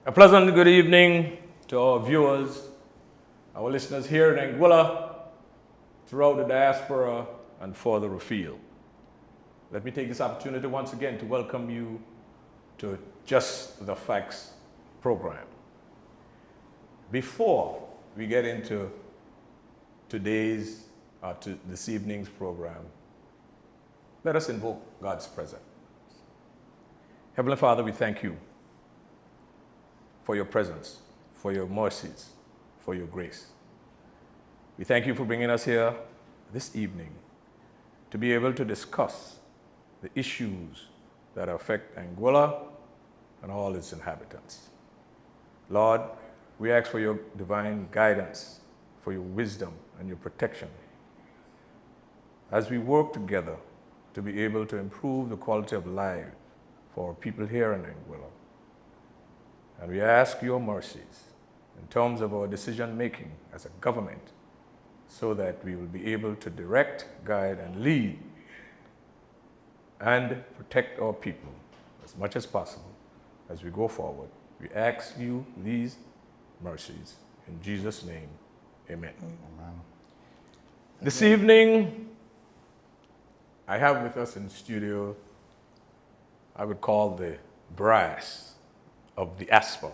A pleasant good evening to our viewers, our listeners here in Anguilla, throughout the diaspora, and further afield. Let me take this opportunity once again to welcome you to Just the Facts program. Before we get into this evening's program, let us invoke God's presence. Heavenly Father, we thank you for your presence, for your mercies, for your grace. We thank you for bringing us here this evening to be able to discuss the issues that affect Anguilla and all its inhabitants. Lord, we ask for your divine guidance, for your wisdom and your protection as we work together to be able to improve the quality of life for our people here in Anguilla. And we ask your mercies in terms of our decision making as a government so that we will be able to direct, guide, and lead and protect our people as much as possible as we go forward. We ask you these mercies. In Jesus' name, amen. Amen. This evening, I have with us in the studio, I would call the brass of the ASPA,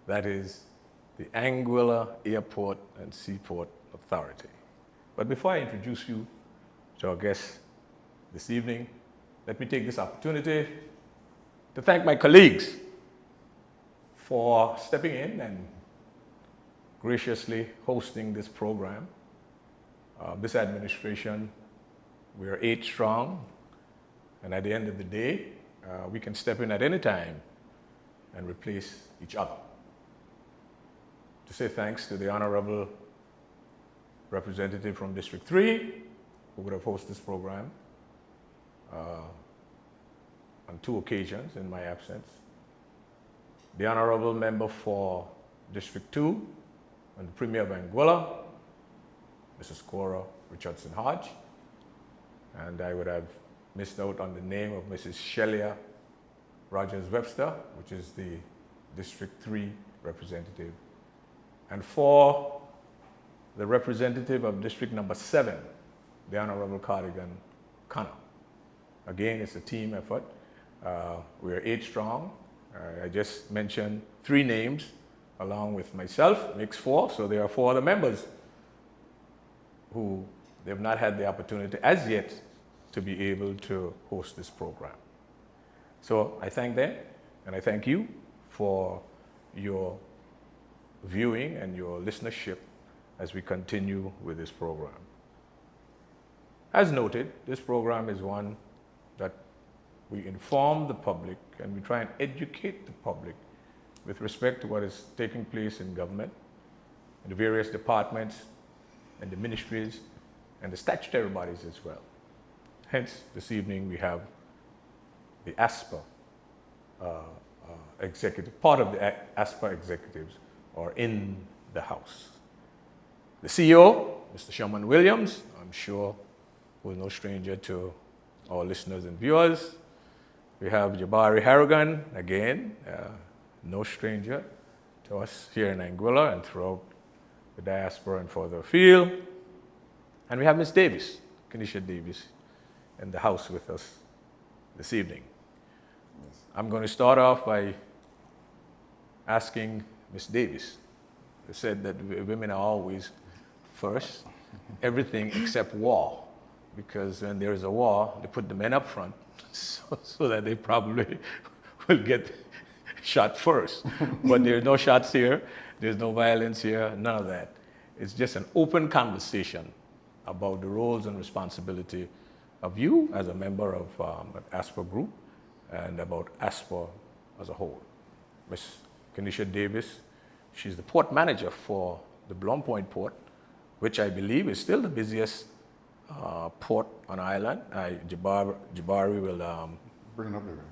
that is the Anguilla Airport and Seaport Authority. But before I introduce you to our guests this evening, let me take this opportunity to thank my colleagues for stepping in and graciously hosting this program. This administration, we are 8 strong, and at the end of the day, we can step in at any time and replace each other. To say thanks to the Honorable Representative from District 3, who would have hosted this program on 2 occasions in my absence. The Honorable Member for District 2 and the Premier of Anguilla, Mrs. Cora Richardson Hodge. And I would have missed out on the name of Mrs. Shelia Rogers Webster, which is the District 3 representative. And for the representative of District number 7, the Honorable Cardigan Connor. Again, it's a team effort. We're 8 strong. I just mentioned 3 names along with myself, makes 4. So there are 4 other members who they've not had the opportunity as yet to be able to host this program. So I thank them, and I thank you for your viewing and your listenership as we continue with this program. As noted, this program is one that we inform the public and we try and educate the public with respect to what is taking place in government, in the various departments and the ministries and the statutory bodies as well. Hence, this evening we have the ASPA executive, part of the ASPA executives are in the house. The CEO, Mr. Sherman Williams, I'm sure was no stranger to our listeners and viewers. We have Jabari Harrigan, again, no stranger to us here in Anguilla and throughout the diaspora and further afield. And we have Ms. Davis, Kinisha Davis, in the house with us this evening. I'm going to start off by asking Ms. Davis. They said that women are always first, everything except war, because when there is a war, they put the men up front so that they probably will get shot first. But there are no shots here, there's no violence here, none of that. It's just an open conversation about the roles and responsibility of you as a member of an ASPA group and about ASPA as a whole. Ms. Kinisha Davis, she's the port manager for the Blum Point Port, which I believe is still the busiest port on island. Jabari will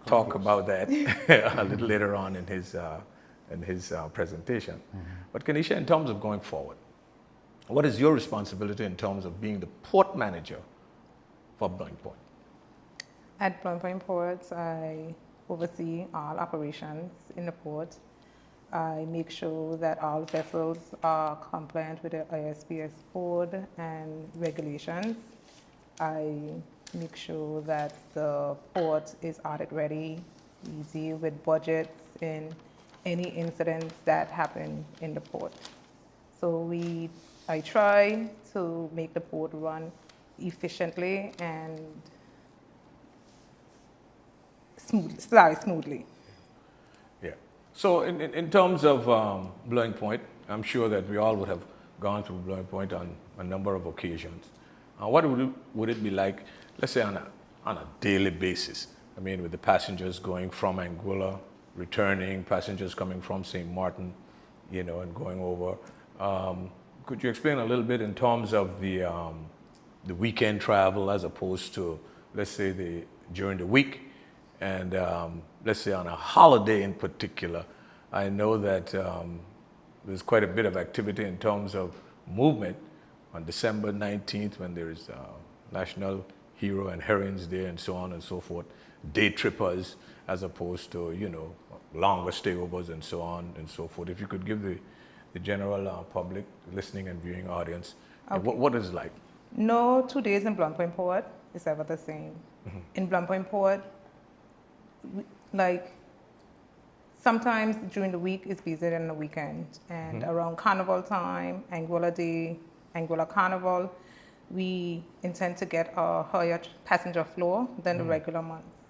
talk about that a little later on in his presentation. Mm-hmm. But Kinisha, in terms of going forward, what is your responsibility in terms of being the port manager for Blum Point? At Blum Point Port, I oversee all operations in the port. I make sure that all vessels are compliant with the ISPS code and regulations. I make sure that the port is audit ready. We deal with budgets in any incidents that happen in the port. So I try to make the port run efficiently and smoothly. Yeah. So in terms of Blowing Point, I'm sure that we all would have gone through Blowing Point on a number of occasions. What would it be like, let's say on a daily basis? I mean, with the passengers going from Anguilla, returning, passengers coming from St. Martin, and going over. Could you explain a little bit in terms of the weekend travel as opposed to, let's say, during the week? And let's say on a holiday in particular, I know that there's quite a bit of activity in terms of movement on December 19th when there is National Hero and Heroines Day and so on and so forth, day trippers as opposed to, longer stayovers and so on and so forth. If you could give the general public, listening and viewing audience, Okay. what is it like? No 2 days in Blunt Point Port is ever the same. In Blunt Point Port, like sometimes during the week it's busier than the weekend. And around Carnival time, Anguilla Day, Anguilla Carnival, we intend to get a higher passenger flow than the regular months.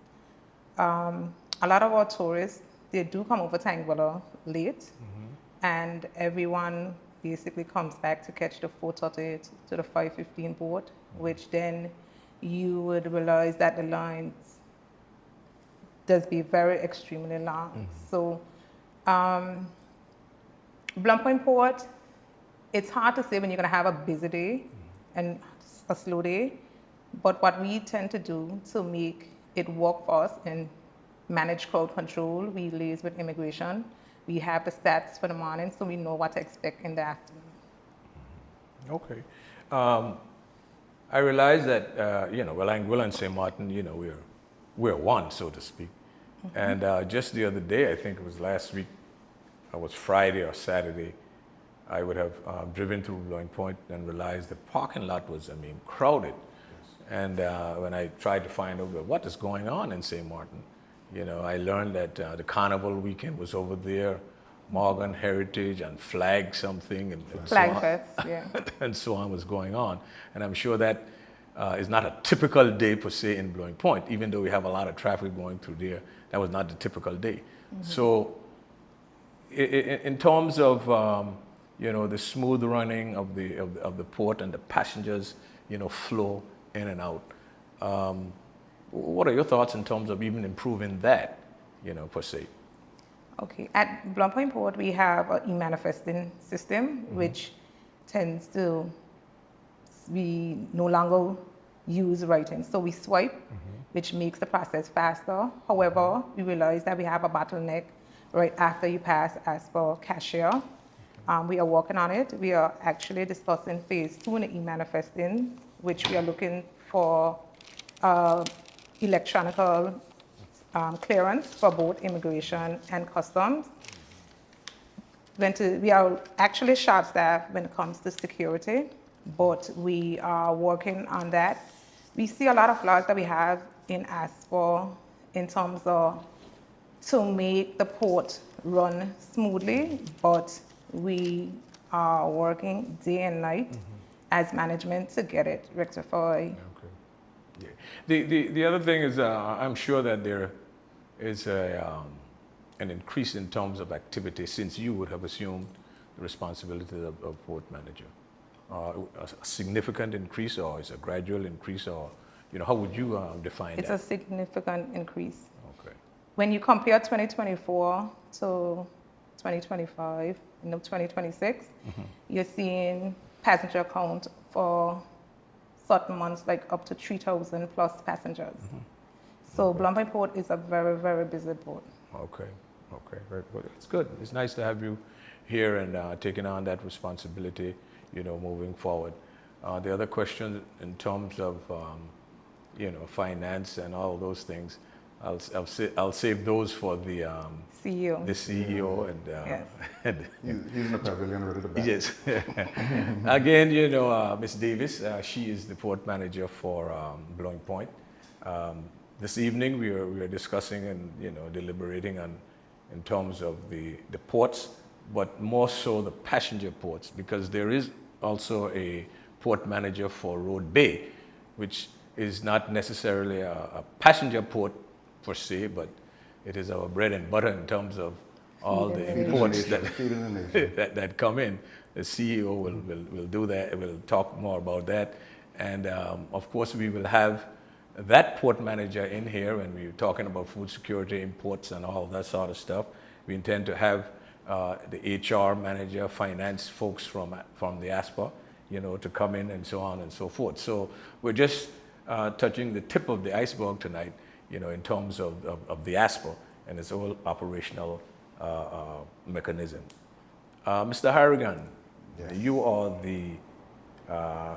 A lot of our tourists, they do come over to Anguilla late, and everyone basically comes back to catch the 4:30 to the 5:15 boat, which then you would realize that the lines does be very extremely long. So Blunt Point Port, it's hard to say when you're going to have a busy day and a slow day, but what we tend to do to make it work for us and manage crowd control, we liaise with immigration. We have the stats for the morning, so we know what to expect in the afternoon. Okay. I realize that, Anguilla and St. Martin, we're one, so to speak. And just the other day, I think it was last week, it was Friday or Saturday, I would have driven through Blowing Point and realized the parking lot was, crowded. And when I tried to find out what is going on in St. Martin, I learned that the Carnival weekend was over there, Morgan Heritage and Flag something, and Flag so on. Fest, yeah. And so on was going on. And I'm sure that is not a typical day per se in Blowing Point, even though we have a lot of traffic going through there. That was not the typical day. So in terms of the smooth running of the port and the passengers flow in and out, what are your thoughts in terms of even improving that per se? Okay, at Blunt Point Port, we have an e-manifesting system, which tends to, we no longer use writing. So we swipe, which makes the process faster. However, we realize that we have a bottleneck right after you pass as per cashier. We are working on it. We are actually discussing phase 2 in the e-manifesting, which we are looking for electronical clearance for both immigration and customs. We are actually short-staffed when it comes to security, but we are working on that. We see a lot of flaws that we have in ASPA in terms of to make the port run smoothly, but we are working day and night as management to get it rectified. Okay. Yeah. The other thing is I'm sure that there is an increase in terms of activity since you would have assumed the responsibility of port manager. A significant increase, or is a gradual increase, or how would you define It's that? a significant increase. Okay. When you compare 2024 to 2025, 2026, you're seeing passenger count for certain months like up to 3,000 plus passengers. So Blunt Point Port is a very, very busy port. Okay. Very good. It's good. It's nice to have you here and taking on that responsibility, moving forward. The other question in terms of, finance and all those things, I'll save those for the CEO. the CEO and, Yes. and He's in the pavilion ready to back. yes. Again, you know, Ms. Davis, she is the port manager for Blowing Point. This evening we are discussing and, you know, deliberating on in terms of the ports, but more so the passenger ports, because there is also a port manager for Road Bay, which is not necessarily a passenger port per se, but it is our bread and butter in terms of all the Feeding the imports nation, feeding the nation. that come in. The CEO will do that. We'll talk more about that. And of course, we will have that port manager in here when we're talking about food security, imports, and all that sort of stuff. We intend to have the HR manager, finance folks from the ASPA, you know, to come in and so on and so forth. So we're just touching the tip of the iceberg tonight, you know, in terms of the ASPA and its whole operational mechanism. Mr. Harrigan, Yes. you are the,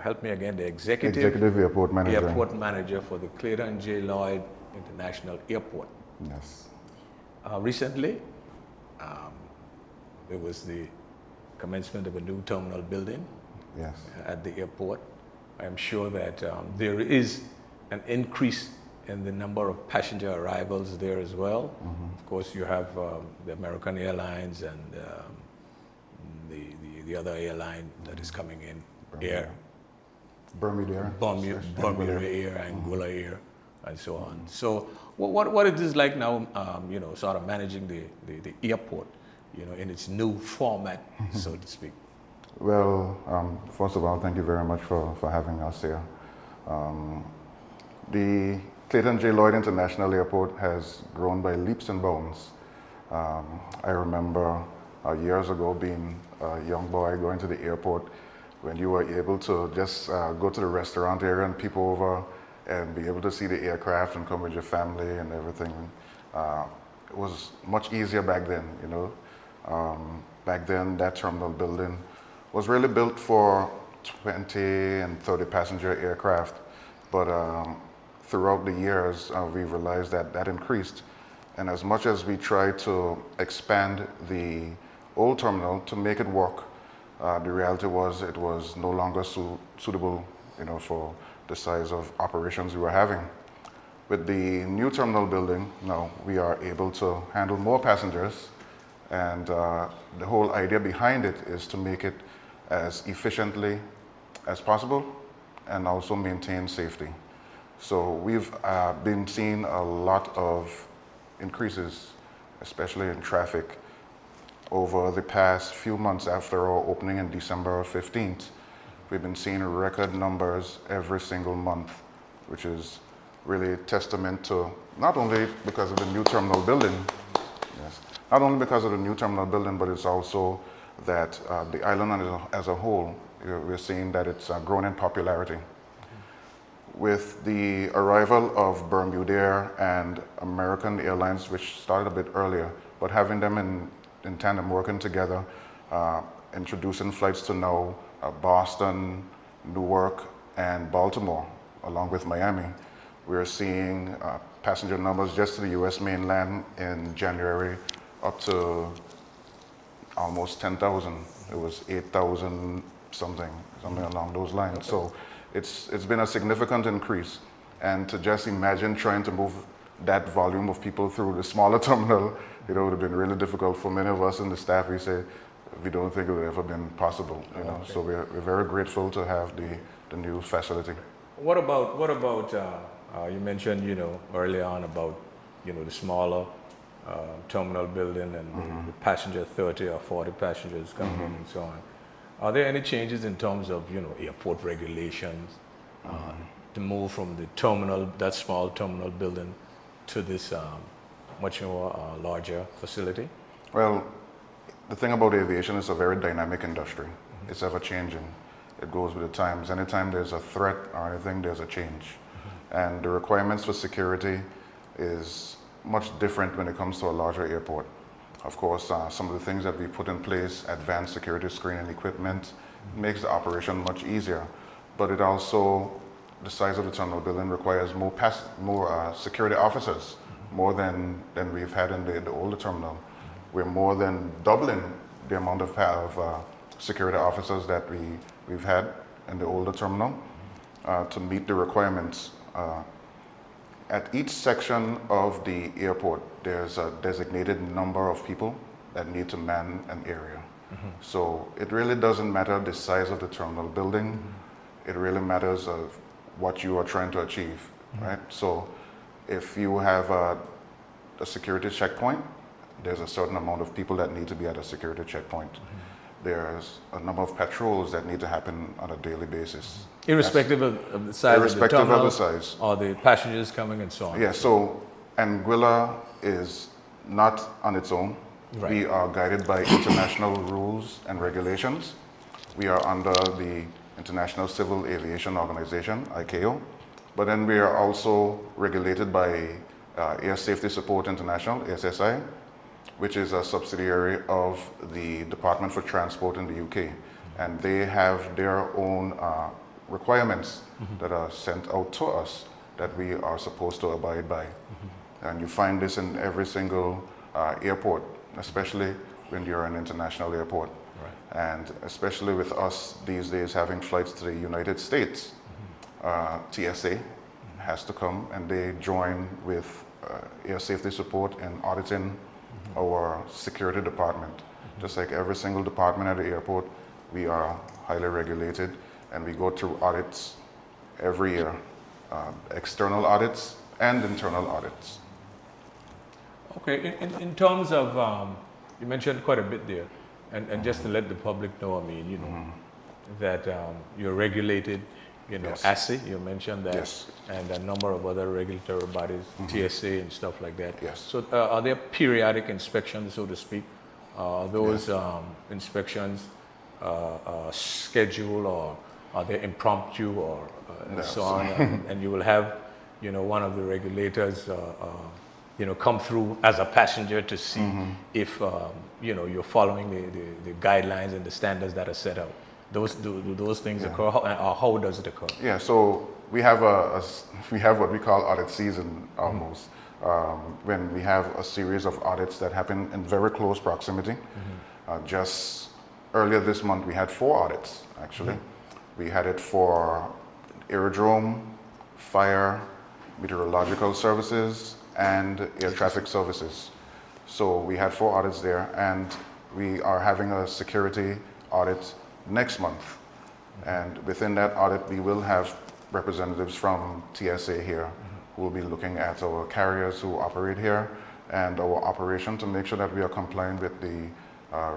help me again, the executive Airport Manager. airport manager for the Clayton J. Lloyd International Airport. Yes. Recently, there was the commencement of a new terminal building Yes. at the airport. I'm sure that there is an increase in the number of passenger arrivals there as well. Of course, you have the American Airlines and the other airline that is coming in, Bermuda. Bermuda Air, Anguilla Air, and so on. So, what it is like now, you know, sort of managing the airport, you know, in its new format, so to speak. Well, first of all, thank you very much for having us here. The Clayton J. Lloyd International Airport has grown by leaps and bounds. I remember years ago being a young boy going to the airport when you were able to just go to the restaurant area and peep over and be able to see the aircraft and come with your family and everything. It was much easier back then, you know. Back then, that terminal building was really built for 20 and 30 passenger aircraft, but throughout the years, we realized that increased. And as much as we tried to expand the old terminal to make it work, the reality was it was no longer suitable, you know, for the size of operations we were having. With the new terminal building, now we are able to handle more passengers, and the whole idea behind it is to make it as efficiently as possible and also maintain safety. So we've been seeing a lot of increases, especially in traffic, over the past few months after our opening in December 15th. We've been seeing record numbers every single month, which is really a testament to not only because of the new terminal building, not only because of the new terminal building, but it's also that the island as a whole, we're seeing that it's grown in popularity. With the arrival of Bermuda and American Airlines, which started a bit earlier, but having them in tandem working together, introducing flights to now Boston, Newark, and Baltimore, along with Miami, we're seeing passenger numbers just to the US mainland in January up to almost 10,000. It was 8,000 something along those lines. Okay. So it's been a significant increase. And to just imagine trying to move that volume of people through the smaller terminal, it would have been really difficult for many of us in the staff. We say, we don't think it would have ever been possible, you know. Okay. So we're very grateful to have the new facility. What about you mentioned, you know, early on about, you know, the smaller terminal building and the passenger 30 or 40 passengers coming in and so on. Are there any changes in terms of, you know, airport regulations to move from the terminal, that small terminal building, to this much more larger facility? Well, the thing about aviation is a very dynamic industry. It's ever changing. It goes with the times. Anytime there's a threat or anything, there's a change. And the requirements for security is much different when it comes to a larger airport. Of course, some of the things that we put in place, advanced security screening equipment, makes the operation much easier. But it also, the size of the terminal building requires more security officers more than we've had in the older terminal. We're more than doubling the amount of security officers that we've had in the older terminal to meet the requirements. At each section of the airport, there's a designated number of people that need to man an area. So it really doesn't matter the size of the terminal building. It really matters of what you are trying to achieve, right? So if you have a security checkpoint, there's a certain amount of people that need to be at a security checkpoint. There's a number of patrols that need to happen on a daily basis. Irrespective of the size Irrespective of the terminal, of the size. or the passengers coming and so on. Yeah, so Anguilla is not on its own. Right. We are guided by international rules and regulations. We are under the International Civil Aviation Organization, ICAO, but then we are also regulated by Air Safety Support International, ASSI, which is a subsidiary of the Department for Transport in the UK. And they have their own requirements that are sent out to us that we are supposed to abide by. And you find this in every single airport, especially when you're an international airport. Right. And especially with us these days having flights to the United States, TSA has to come and they join with Air Safety Support in auditing our security department. Just like every single department at the airport, we are highly regulated and we go through audits every year, external audits and internal audits. Okay, in terms of, you mentioned quite a bit there, and just to let the public know, I mean, you know, that you're regulated, you know, Yes. ASI, you mentioned that, Yes. and a number of other regulatory bodies, TSA and stuff like that. Yes. So are there periodic inspections, so to speak? Those inspections scheduled, or are they impromptu, or and Yes. so on? And you will have, you know, one of the regulators, you know, come through as a passenger to see if, you know, you're following the guidelines and the standards that are set out. Do those things occur, or how does it occur? Yeah, so we have we have what we call audit season almost, when we have a series of audits that happen in very close proximity. Just earlier this month, we had 4 audits actually. We had it for aerodrome, fire, meteorological services, and air traffic services. So we had 4 audits there, and we are having a security audit next month. And within that audit, we will have representatives from TSA here who will be looking at our carriers who operate here and our operation to make sure that we are complying with the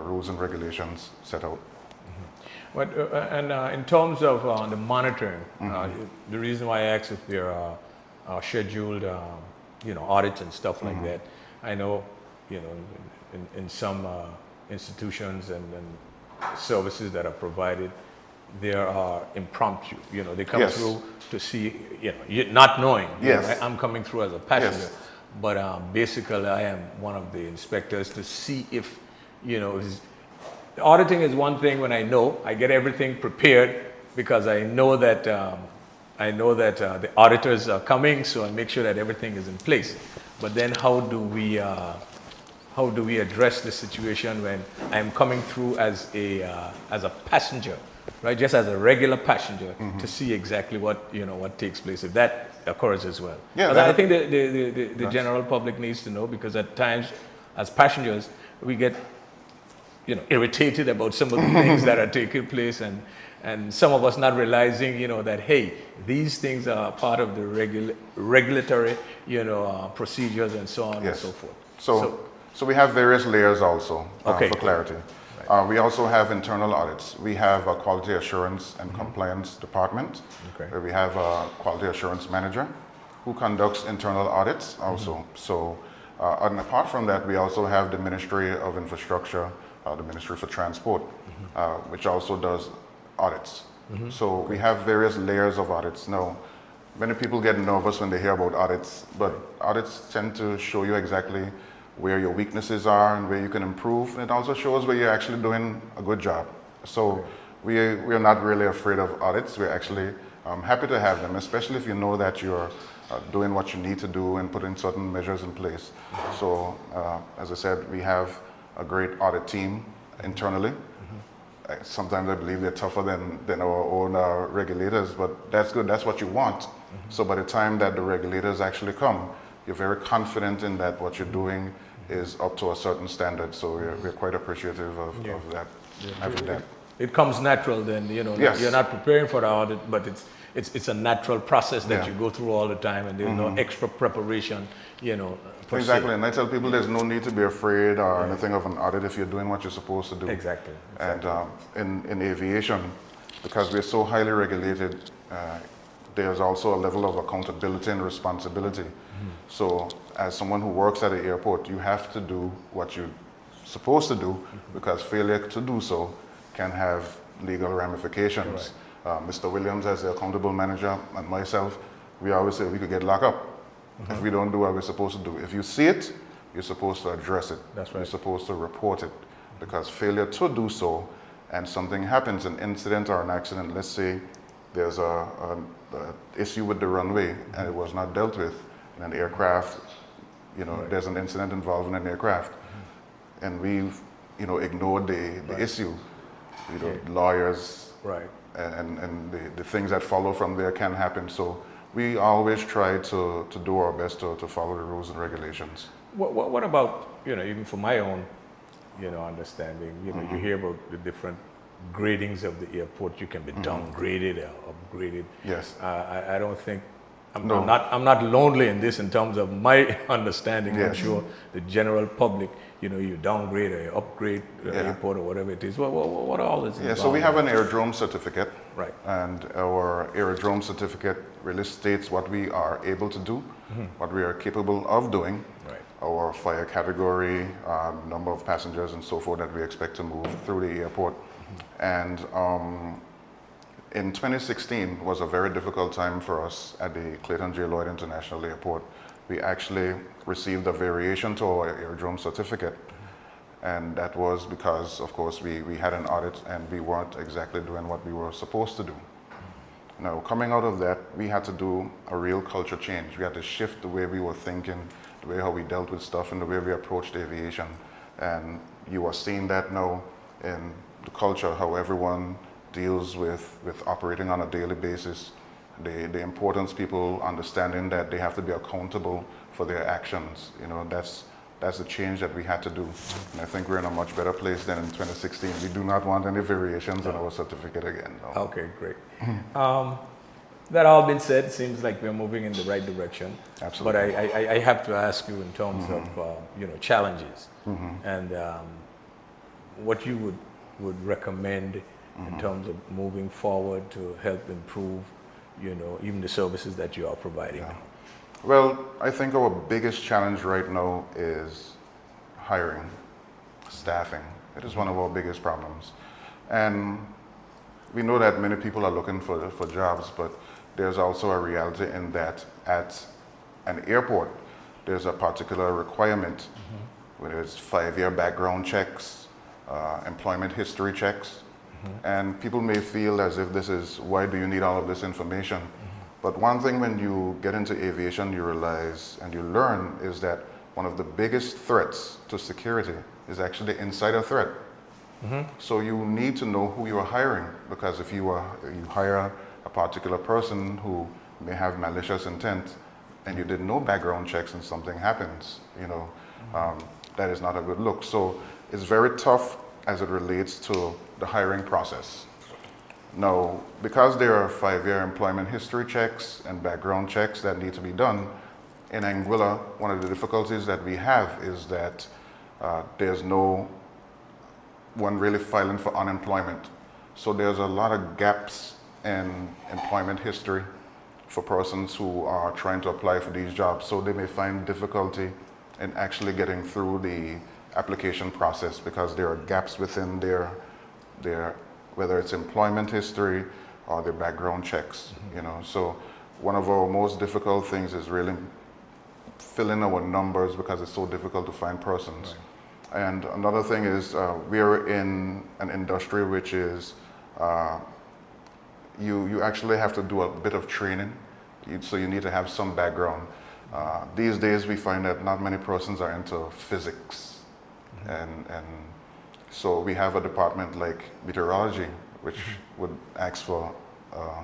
rules and regulations set out. But, in terms of the monitoring, the reason why I asked if there are scheduled, you know, audits and stuff like that, I know, you know, in some institutions and services that are provided, there are impromptu. You know, they come Yes. through to see, you know, not knowing. You know, Yes. I'm coming through as a passenger, Yes. but basically I am one of the inspectors to see if, you know, auditing is one thing. When I know, I get everything prepared because I know that the auditors are coming, so I make sure that everything is in place. But then how do we address the situation when I'm coming through as a passenger, right? Just as a regular passenger to see exactly what takes place, if that occurs as well. Yeah, I think the general public needs to know, because at times as passengers we get, you know, irritated about some of the things that are taking place, and some of us not realizing, you know, that, hey, these things are part of the regulatory, you know, procedures and so on and so forth. So we have various layers also, Okay. for clarity. Right. We also have internal audits. We have a quality assurance and compliance department. Okay. Where we have a quality assurance manager who conducts internal audits also. So, and apart from that, we also have the Ministry of Infrastructure, the Ministry for Transport, which also does audits. So we have various layers of audits. Now, many people get nervous when they hear about audits, but audits tend to show you exactly where your weaknesses are and where you can improve. It also shows where you're actually doing a good job. So we're not really afraid of audits. We're actually happy to have them, especially if you know that you're doing what you need to do and putting certain measures in place. So, as I said, we have a great audit team internally. Sometimes I believe they're tougher than our own regulators, but that's good. That's what you want. So by the time that the regulators actually come, you're very confident in that what you're doing is up to a certain standard. So we're quite appreciative of that, having that. It comes natural then, you know. Yes. You're not preparing for the audit, but it's a natural process that you go through all the time, and there's no extra preparation, you know. Per Exactly, se. and I tell people there's no need to be afraid or anything of an audit if you're doing what you're supposed to do. Exactly. And in aviation, because we're so highly regulated, there's also a level of accountability and responsibility. So as someone who works at the airport, you have to do what you're supposed to do, because failure to do so can have legal ramifications. Mr. Williams, as the accountable manager, and myself, we always say we could get locked up if we don't do what we're supposed to do. If you see it, you're supposed to address it. That's right. You're supposed to report it, because failure to do so, and something happens, an incident or an accident, let's say there's a issue with the runway and it was not dealt with in an aircraft, you know, there's an incident involving an aircraft, and we've, you know, ignored the issue, you know, lawyers, and the things that follow from there can happen. So we always try to do our best to follow the rules and regulations. What about, you know, even for my own, you know, understanding, you know, you hear about the different gradings of the airport. You can be downgraded or upgraded. Yes. I don't think, I'm not lonely in this in terms of my understanding. I'm sure the general public, you know, you downgrade or you upgrade the airport or whatever it is. What all is involved? So we have an aerodrome certificate. Right. And our aerodrome certificate really states what we are able to do, what we are capable of doing, our fire category, number of passengers and so forth that we expect to move through the airport. And in 2016 was a very difficult time for us at the Clayton J. Lloyd International Airport. We actually received a variation to our aerodrome certificate. And that was because, of course, we had an audit and we weren't exactly doing what we were supposed to do. Now, coming out of that, we had to do a real culture change. We had to shift the way we were thinking, the way how we dealt with stuff, and the way we approached aviation. And you are seeing that now in the culture, how everyone deals with operating on a daily basis. The importance, people understanding that they have to be accountable for their actions. You know, that's the change that we had to do. And I think we're in a much better place than in 2016. We do not want any variations in our certificate again. No. Okay, great. That all been said, seems like we're moving in the right direction. Absolutely. But I have to ask you in terms of, you know, challenges and what you would recommend in terms of moving forward to help improve, you know, even the services that you are providing. Well, I think our biggest challenge right now is hiring, staffing. It is one of our biggest problems. And we know that many people are looking for jobs, but there's also a reality in that at an airport, there's a particular requirement, whether it's 5-year background checks, employment history checks, and people may feel as if this is, why do you need all of this information? But one thing when you get into aviation, you realize and you learn is that one of the biggest threats to security is actually insider threat. So you need to know who you are hiring, because if you hire a particular person who may have malicious intent and you did no background checks and something happens, you know, that is not a good look. So it's very tough as it relates to the hiring process. Now, because there are 5-year employment history checks and background checks that need to be done, in Anguilla, one of the difficulties that we have is that there's no one really filing for unemployment. So there's a lot of gaps in employment history for persons who are trying to apply for these jobs. So they may find difficulty in actually getting through the application process because there are gaps within their whether it's employment history or their background checks, you know. So one of our most difficult things is really filling our numbers because it's so difficult to find persons. And another thing is we're in an industry which is you actually have to do a bit of training So you need to have some background. These days we find that not many persons are into physics. And so we have a department like meteorology, which would ask for a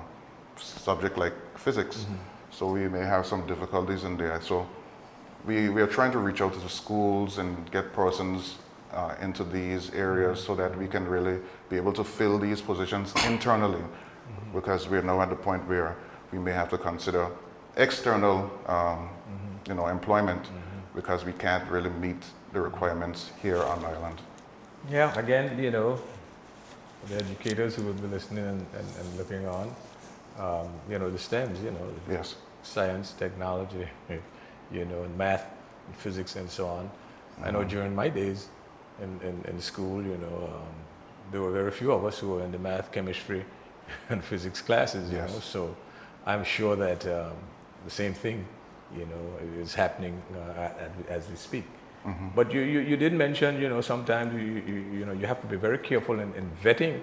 subject like physics. So we may have some difficulties in there. So we are trying to reach out to the schools and get persons into these areas so that we can really be able to fill these positions internally, because we're now at the point where we may have to consider external employment because we can't really meet the requirements here on the island. Yeah, again, the educators who would be listening and looking on, the STEMs, Yes. science, technology, and math, and physics, and so on. I know during my days in school, there were very few of us who were in the math, chemistry, and physics classes, Yes. So I'm sure that the same thing, is happening as we speak. But you did mention, sometimes you have to be very careful in vetting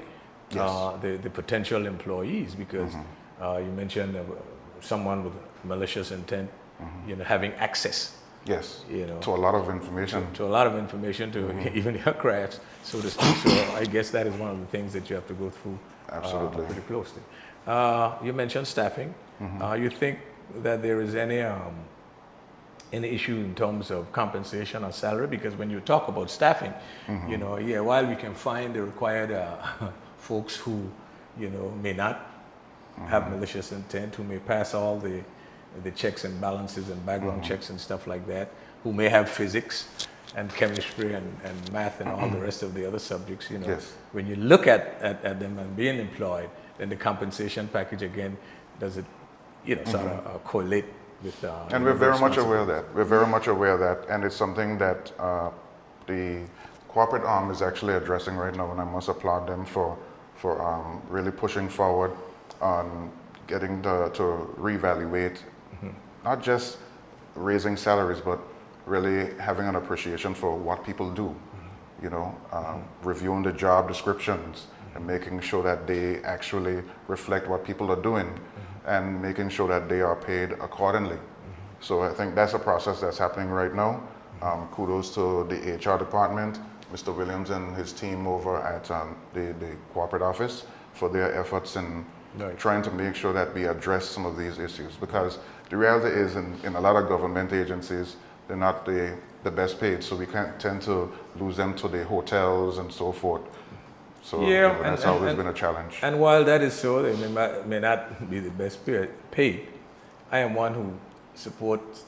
Yes. the potential employees, because you mentioned someone with malicious intent, having access, Yes. To a lot of information. to a lot of information, to even your crafts, so to speak. So I guess that is one of the things that you have to go through Absolutely. pretty closely. You mentioned staffing. You think that there is any issue in terms of compensation or salary? Because when you talk about staffing, while we can find the required folks who, may not have malicious intent, who may pass all the checks and balances and background checks and stuff like that, who may have physics and chemistry and math and all the rest of the other subjects, Yes. when you look at them and being employed, then the compensation package again, does it, sort of correlate with And we're very much aware of that. We're very much aware of that, and it's something that the corporate arm is actually addressing right now, and I must applaud them for really pushing forward on getting to reevaluate, not just raising salaries, but really having an appreciation for what people do. Reviewing the job descriptions and making sure that they actually reflect what people are doing, and making sure that they are paid accordingly. So I think that's a process that's happening right now. Kudos to the HR department, Mr. Williams and his team over at the corporate office for their efforts in trying to make sure that we address some of these issues. Because the reality is in a lot of government agencies, they're not the best paid, so we can't tend to lose them to the hotels and so forth. So that's always been a challenge. And while that is so, they may not be the best paid. I am one who supports,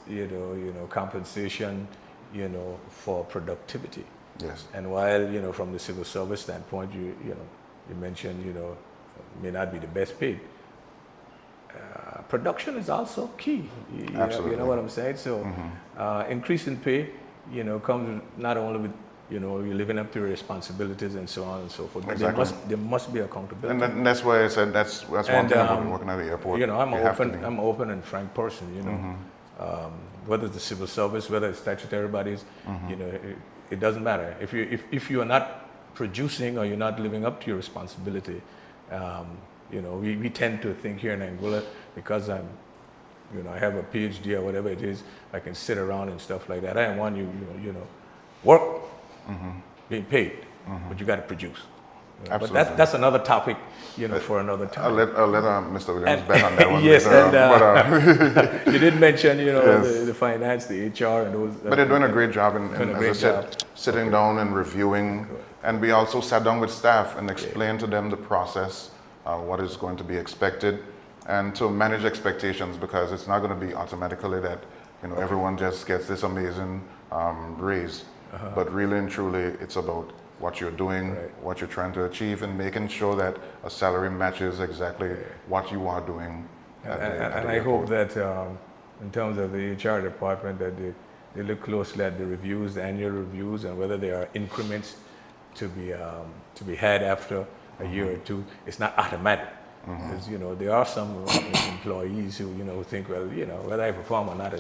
compensation, for productivity. Yes. And while, from the civil service standpoint, you mentioned, may not be the best paid. Production is also key. Absolutely. You know what I'm saying? So increase in pay, comes not only with, you're living up to your responsibilities and so on and so forth. But Exactly. there must be accountability. And that's why I said that's one thing about working at the airport. I'm You have to be. I'm an open and frank person. Whether it's the civil service, whether it's statutory bodies, it doesn't matter. If you are not producing or you're not living up to your responsibility, we tend to think here in Anguilla, because I have a PhD or whatever it is, I can sit around and stuff like that. I want work, being paid, but you got to produce. But Absolutely. that's another topic, for another time. I'll let Mr. Williams bet on that one. Yes, later, you did mention, Yes. the finance, the HR, and those. But they're doing a great job, and Doing a as great I said, job. sitting down and reviewing. And we also sat down with staff and explained to them the process, what is going to be expected, and to manage expectations, because it's not going to be automatically that everyone just gets this amazing raise. But really and truly, it's about what you're doing, what you're trying to achieve, and making sure that a salary matches exactly what you are doing. And I hope that in terms of the HR department, that they look closely at the reviews, the annual reviews, and whether there are increments to be had after a year or two. It's not automatic. Because, there are some employees who, think, well, whether I perform or not,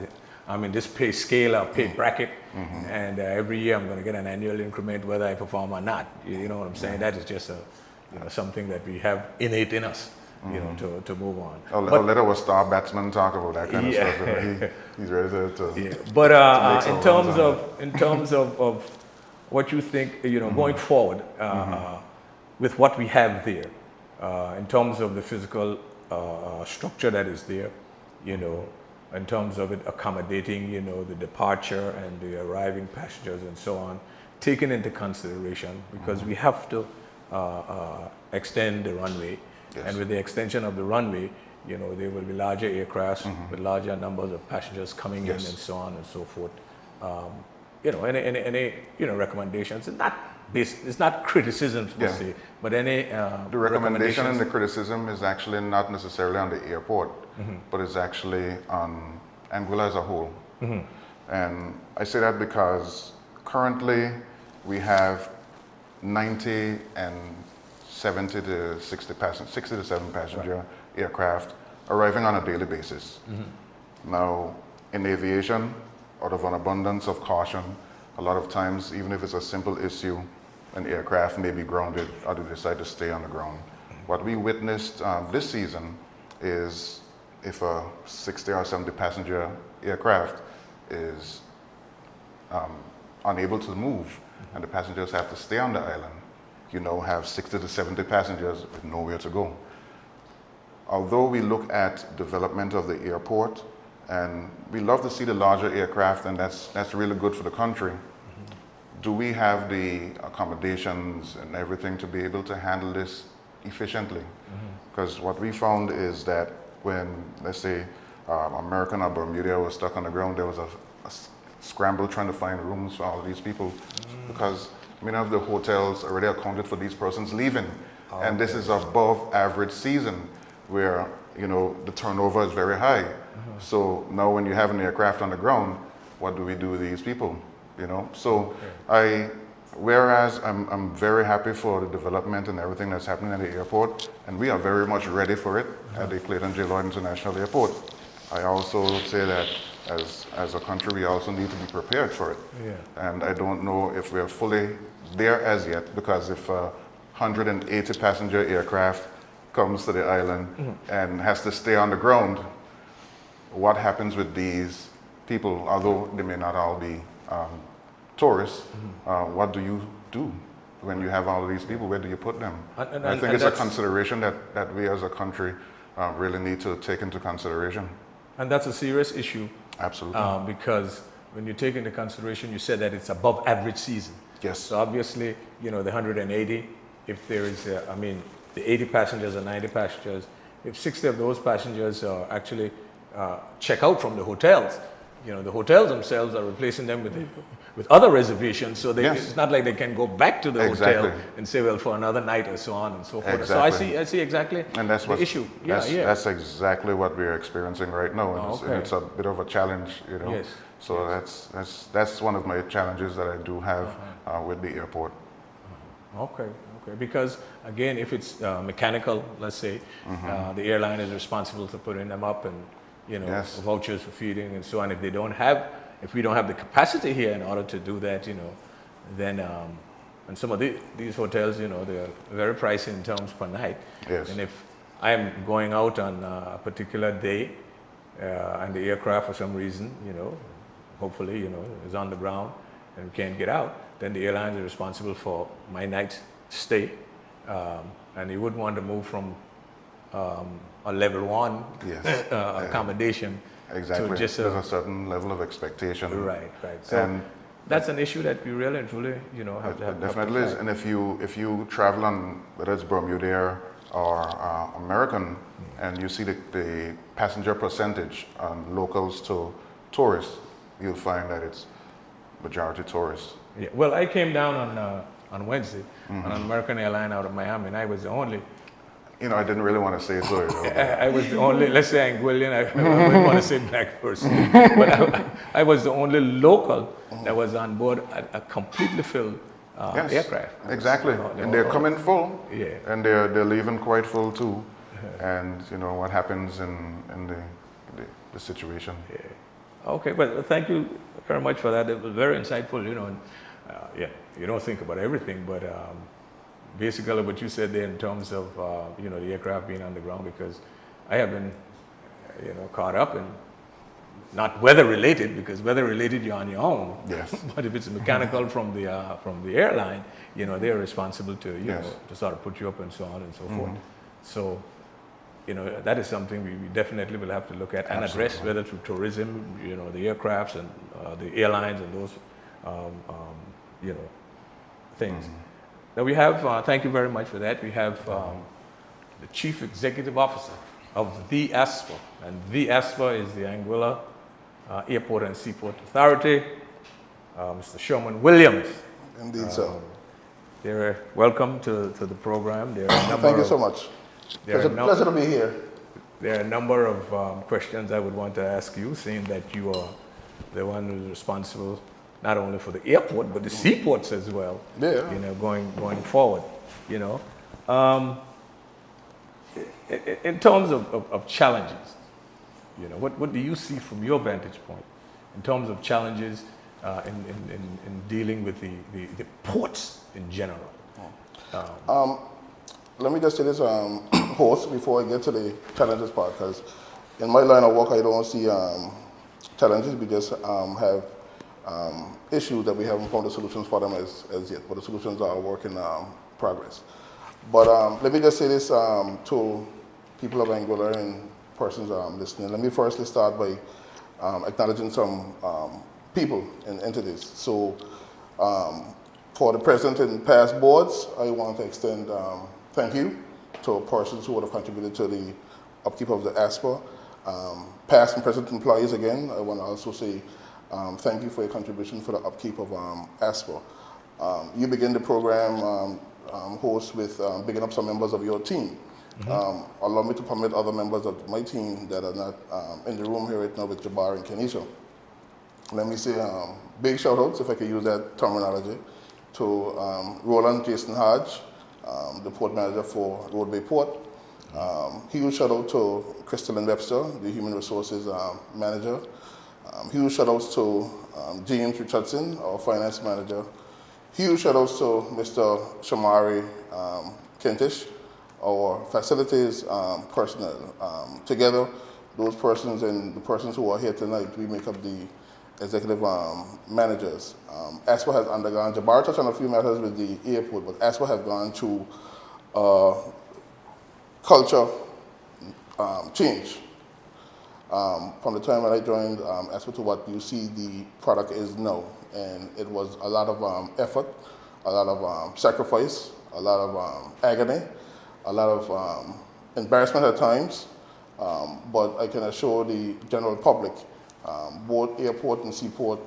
I'm in this pay scale or pay bracket, and every year I'm going to get an annual increment whether I perform or not. You know what I'm saying? That is just something that we have innate in us. you know, to move on. I'll let our star batsman talk about that kind of stuff. You know, he's ready to Yeah. But make some runs on it. in terms of what you think, you know, going forward with what we have there, in terms of the physical structure that is there, you know, in terms of it accommodating, you know, the departure and the arriving passengers and so on, taken into consideration, because we have to extend the runway. Yes. And with the extension of the runway, you know, there will be larger aircrafts with larger numbers of passengers coming in and so on and so forth. You know, any you know, recommendations, and it's not criticisms per se, but any the recommendation and the criticism is actually not necessarily on the airport, but it's actually on Anguilla as a whole. And I say that because currently we have 90 and 70 to 60 to 7 passenger aircraft arriving on a daily basis. Now, in aviation, out of an abundance of caution, a lot of times, even if it's a simple issue, an aircraft may be grounded or they decide to stay on the ground. What we witnessed this season is if a 60 or 70 passenger aircraft is unable to move and the passengers have to stay on the island, you know, have 60 to 70 passengers with nowhere to go. Although we look at development of the airport, and we love to see the larger aircraft, and that's really good for the country, do we have the accommodations and everything to be able to handle this efficiently? Because what we found is that when, let's say, American or Bermuda was stuck on the ground, there was a scramble trying to find rooms for all of these people, because many of the hotels already accounted for these persons leaving. And this is above average season where, you know, the turnover is very high. So now when you have an aircraft on the ground, what do we do with these people? You know, so whereas I'm very happy for the development and everything that's happening at the airport, and we are very much ready for it at the Clayton J. Lloyd International Airport. I also say that as a country, we also need to be prepared for it. And I don't know if we're fully there as yet, because if a 180 passenger aircraft comes to the island and has to stay on the ground, what happens with these people? Although they may not all be tourists, what do you do when you have all of these people? Where do you put them? I think it's a consideration that we as a country really need to take into consideration. And that's a serious issue. Absolutely. Because when you take into consideration, you said that it's above average season. Yes. So obviously, you know, the 180, if there is, I mean, the 80 passengers or 90 passengers, if 60 of those passengers are actually check out from the hotels, you know, the hotels themselves are replacing them with other reservations. So it's not like they can go back to the hotel and say, well, for another night or so on and so forth. So I see exactly and that's the issue. That's exactly what we're experiencing right now. And it's a bit of a challenge, you know. So that's one of my challenges that I do have with the airport. Okay. Because again, if it's mechanical, let's say, the airline is responsible for putting them up and, you know, vouchers for feeding and so on. If we don't have the capacity here in order to do that, you know, then and some of these hotels, you know, they're very pricey in terms per night. And if I am going out on a particular day and the aircraft for some reason, you know, hopefully, you know, is on the ground and can't get out, then the airlines are responsible for my night stay, and you wouldn't want to move from a level 1 accommodation to just there's a certain level of expectation. Right. So that's an issue that we really and truly, you know, have to have. Definitely is. And if you travel on, whether it's Bermuda or American, and you see the passenger percentage on locals to tourists, you'll find that it's majority tourists. Well, I came down on Wednesday on an American airline out of Miami, and I was the only. You know, I didn't really want to say so. You know, I was the only, let's say Anguillian, I wouldn't want to say black person, but I was the only local that was on board a completely filled aircraft. Exactly, and they're coming full, and they're leaving quite full too. And you know what happens in the situation. Okay, well, thank you very much for that. It was very insightful, you know. And, you don't think about everything, but basically what you said there in terms of you know, the aircraft being on the ground, because I have been, you know, caught up in, not weather related, because weather related you're on your own. Yes. But if it's mechanical from the airline, you know, they're responsible to, you Yes. know, to sort of put you up and so on and so forth. So, you know, that is something we definitely will have to look at and address, whether through tourism, you know, the aircrafts and the airlines and those, you know, things. Now we have, thank you very much for that. We have the Chief Executive Officer of the ASPA, and the ASPA is the Anguilla Airport and Seaport Authority, Mr. Sherman Williams. Indeed, sir. They're welcome to the program. There are a number Thank you so much. There are Pleasure to be here. There are a number of questions I would want to ask you, seeing that you are the one who's responsible not only for the airport but the seaports as well. Yeah. You know, going forward. You know, in terms of challenges, you know, what do you see from your vantage point in terms of challenges in dealing with the ports in general? Let me just say this, host, before I get to the challenges part, because in my line of work, I don't see challenges. We just have issues that we haven't found the solutions for them as yet, but the solutions are a work in progress. But let me just say this to people of Anguilla and persons listening. Let me firstly start by acknowledging some people and entities. So for the present and past boards, I want to extend thank you to persons who would have contributed to the upkeep of the ASPA. Past and present employees, again, I want to also say thank you for your contribution for the upkeep of ASPA. You begin the program, host, with bigging up some members of your team. Allow me to permit other members of my team that are not in the room here right now with Jabari and Kinisha. Let me say big shout outs, if I could use that terminology, to Roland Jason Hodge, the port manager for Roadway Port. Huge shout out to Crystalline Webster, the human resources manager. Huge shout outs to James Richardson, our finance manager. Huge shout outs to Mr. Shamari Kentish, our facilities personnel. Together, those persons and the persons who are here tonight, we make up the executive managers. ASPA has undergone, Jabari touched on a few matters with the airport, but ASPA has gone through culture change. From the time when I joined ASPA to what you see the product is now. And it was a lot of effort, a lot of sacrifice, a lot of agony, a lot of embarrassment at times, but I can assure the general public, both airport and seaport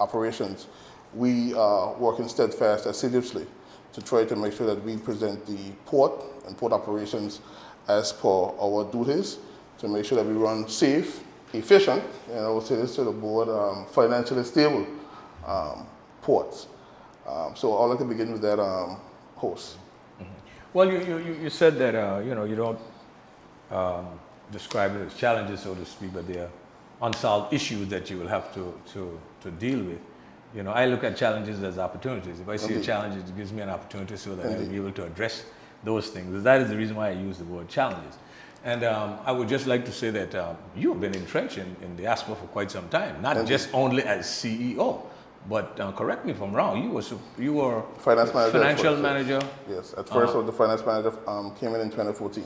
operations, we are working steadfast, assiduously, to try to make sure that we present the port and port operations as per our duties, to make sure that we run safe, efficient, and I will say this to the board, financially stable ports. So I'd like to begin with that, host. Well, you said that you know, you don't describe it as challenges, so to speak, but they are unsolved issues that you will have to deal with. You know, I look at challenges as opportunities. If I see a challenge, it gives me an opportunity so that I'll be able to address those things. That is the reason why I use the word challenges. And I would just like to say that you have been entrenched in the ASPA for quite some time, not just only as CEO, but correct me if I'm wrong, you were Finance manager. financial manager. Yes, at first the finance manager came in 2014.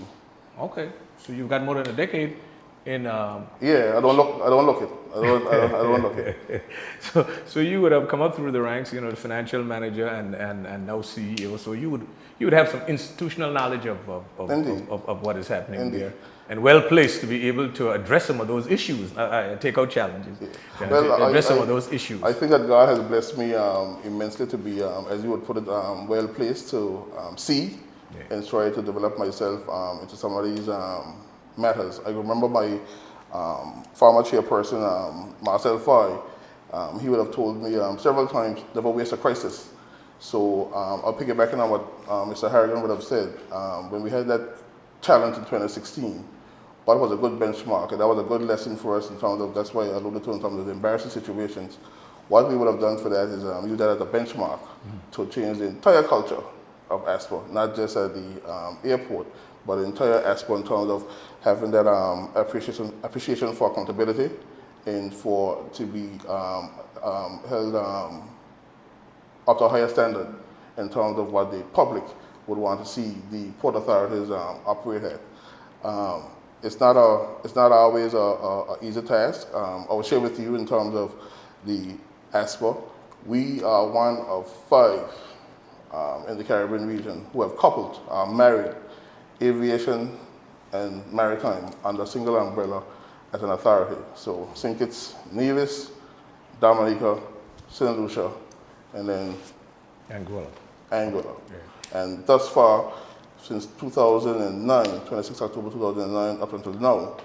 Okay, so you've got more than a decade in. Yeah, I don't look it. I don't look it. So you would have come up through the ranks, you know, the financial manager and now CEO. So you would have some institutional knowledge of what is happening there, and well placed to be able to address some of those issues, take out challenges, address some of those issues. I think that God has blessed me immensely to be, as you would put it, well placed to see and try to develop myself into some of these matters. I remember my former chairperson, Marcel Foy, he would have told me several times, never waste a crisis. So I'll piggyback on what Mr. Harrigan would have said. When we had that challenge in 2016, that was a good benchmark, and that was a good lesson for us in terms of, that's why I alluded to in terms of the embarrassing situations. What we would have done for that is use that as a benchmark to change the entire culture of ASPA, not just at the airport, but the entire ASPA in terms of having that appreciation for accountability and for to be held up to a higher standard in terms of what the public would want to see the port authorities operate at. It's not always a easy task. I will share with you in terms of the ASPA. We are one of 5 in the Caribbean region who have coupled, married aviation and maritime under a single umbrella as an authority. So St. Kitts, Nevis, Dominica, St. Lucia, and then Anguilla. Yeah. And thus far, since 2009, 26 October 2009, up until now,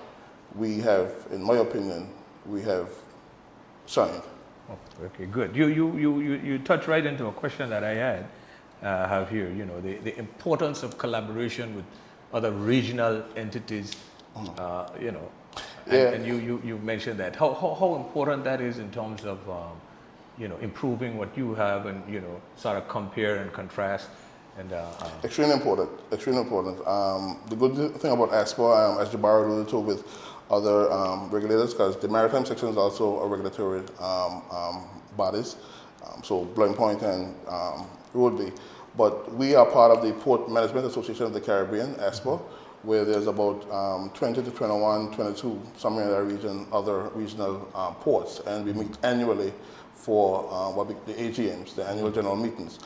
we have, in my opinion, we have shined. Oh, okay, good. You touch right into a question that I have here. You know, the importance of collaboration with other regional entities. You know, and you mentioned that. How important that is in terms of you know, improving what you have and, you know, sort of compare and contrast. And extremely important. Extremely important. The good thing about ASPA, as Jabari alluded to, with other regulators, because the maritime section is also a regulatory bodies, so Blowing Point and Roadway. But we are part of the Port Management Association of the Caribbean, ASPA, where there's about 20 to 21, 22, somewhere in that region, other regional ports, and we meet annually for the AGMs, the annual general meetings.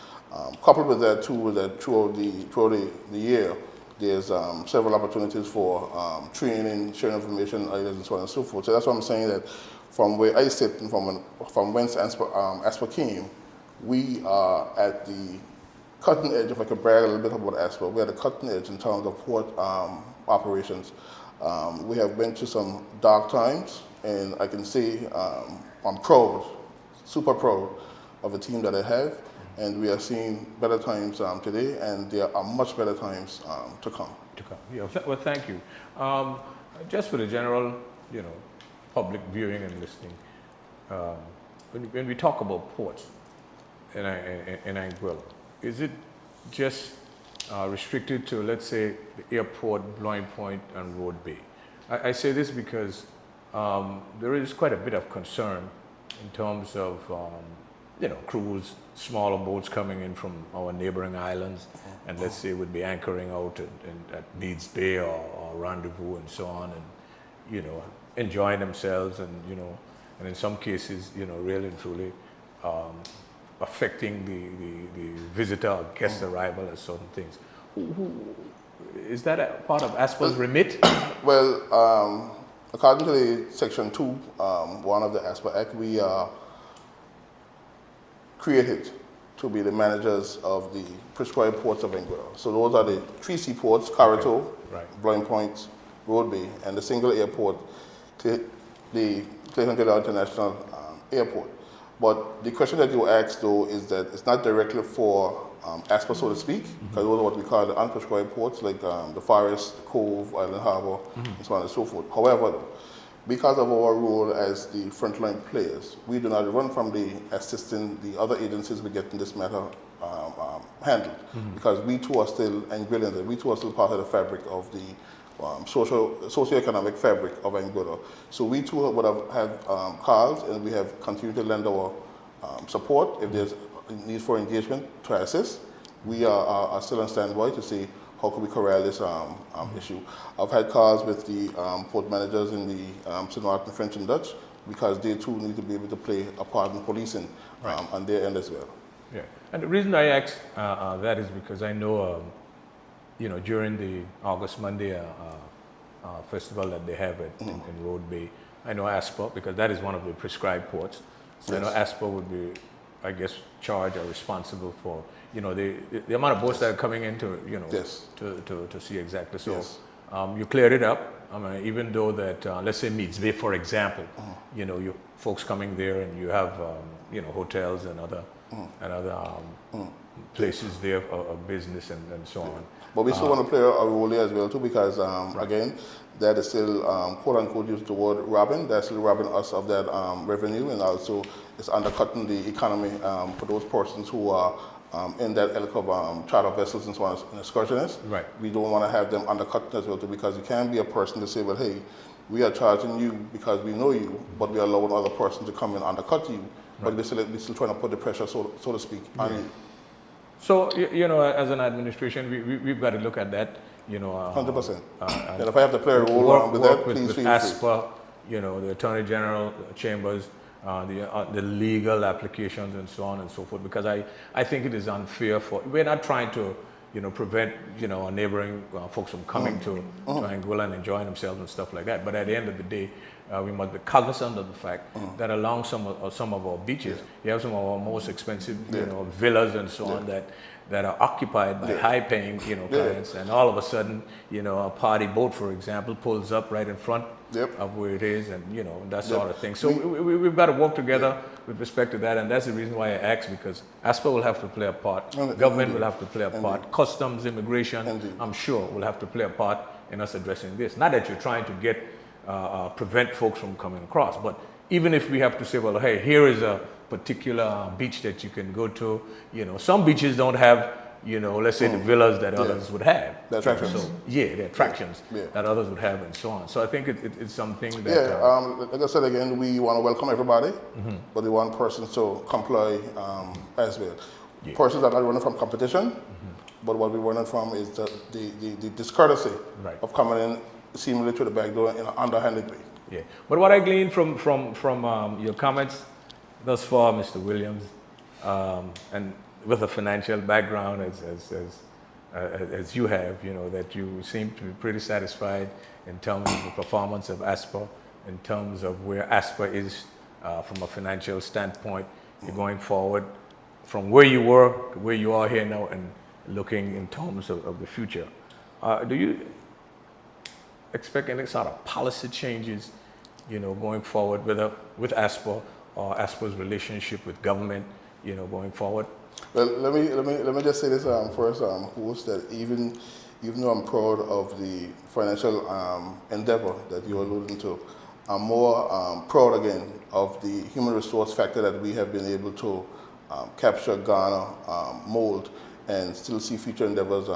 Coupled with that too, that throughout the year, there's several opportunities for training, sharing information, ideas, and so on and so forth. So that's why I'm saying that from where I sit and from whence ASPA came, we are at the cutting edge. If I could brag a little bit about ASPA, we're at the cutting edge in terms of port operations. We have been through some dark times, and I can say I'm proud, super proud of the team that I have. And we are seeing better times today, and there are much better times to come. Yeah, well, thank you. Just for the general, you know, public viewing and listening, when we talk about ports in Anguilla, is it just restricted to, let's say, the airport, Blowing Point, and Road Bay? I say this because there is quite a bit of concern in terms of you know, cruise, smaller boats coming in from our neighboring islands, and let's say would be anchoring out at Beads Bay or Rendezvous and so on, and, you know, enjoying themselves, and, you know, and in some cases, you know, really and truly affecting the visitor or guest arrival at certain things. Is that a part of ASPA's remit? Well, according to the Section 2, 1 of the ASPA Act, we are created to be the managers of the prescribed ports of Anguilla. So those are the 3 seaports, Carito, right, Blowing Point, Road Bay, and the single airport, the Clayton Taylor International Airport. But the question that you asked, though, is that it's not directly for ASPA, so to speak, because those are what we call the unprescribed ports, like the Forest, the Cove, Island Harbor, and so on and so forth. However, because of our role as the frontline players, we do not run from the assisting the other agencies we get in this matter handled, because we too are still Anguillians, we too are still part of the fabric of the socio-economic fabric of Anguilla. So we too would have had calls, and we have continued to lend our support if there's a need for engagement to assist. We are still on standby to see how can we corral this issue. I've had calls with the port managers in the St. Martin, French and Dutch, because they too need to be able to play a part in policing on their end as well. Yeah, and the reason I ask that is because I know, you know, during the August Monday festival that they have in Road Bay, I know ASPA, because that is one of the prescribed ports. So yes, I know ASPA would be, I guess, charged or responsible for, you know, the amount of boats that are coming in to, you know, yes, to see exactly. So yes, you cleared it up. I mean, even though that, let's say Meads Bay, for example, you know, you folks coming there, and you have, you know, hotels and other places there of business and so on. But we still want to play a role there as well too, because again, that is still quote unquote used the word robbing. They're still robbing us of that revenue, and also it's undercutting the economy for those persons who are in that ilk of charter vessels and so on and excursionists. Right. We don't want to have them undercut as well too, because you can't be a person to say, well, hey, we are charging you because we know you, but we are allowing other person to come and undercut you, but we're still trying to put the pressure, so to speak, on you. So, you know, as an administration, we've got to look at that, you know. 100%. And if I have to play a role with that, please feel free. ASPA, you know, the Attorney General chambers, the legal applications and so on and so forth, because I think it is unfair we're not trying to, you know, prevent, you know, our neighboring folks from coming to Anguilla and enjoying themselves and stuff like that. But at the end of the day, we must be cognizant of the fact that along some of our beaches, you have some of our most expensive, you know, villas and so on that are occupied by high-paying, you know, clients, and all of a sudden, you know, a party boat, for example, pulls up right in front of where it is, and you know, that sort of thing. So we've got to work together with respect to that, and that's the reason why I asked, because ASPA will have to play a part, government will have to play a part, customs, immigration, I'm sure will have to play a part in us addressing this. Not that you're trying to get prevent folks from coming across, but even if we have to say, well, hey, here is a particular beach that you can go to. You know, some beaches don't have, you know, let's say the villas that others would have. The attractions. So, the attractions that others would have and so on. So I think it's something that... like I said again, we want to welcome everybody, but we want persons to comply as well. Persons are not running from competition, but what we're running from is the discourtesy of coming in seemingly through the back door in an underhanded way. Yeah, but what I gleaned from your comments thus far, Mr. Williams, and with a financial background as you have, you know, that you seem to be pretty satisfied in terms of the performance of ASPA, in terms of where ASPA is from a financial standpoint. You're going forward from where you were to where you are here now, and looking in terms of the future. Do you expect any sort of policy changes, you know, going forward with ASPA or ASPA's relationship with government, you know, going forward? Well, let me just say this first, host, that even though I'm proud of the financial endeavor that you're alluding to, I'm more proud again of the human resource factor that we have been able to capture, garner, mold, and still see future endeavors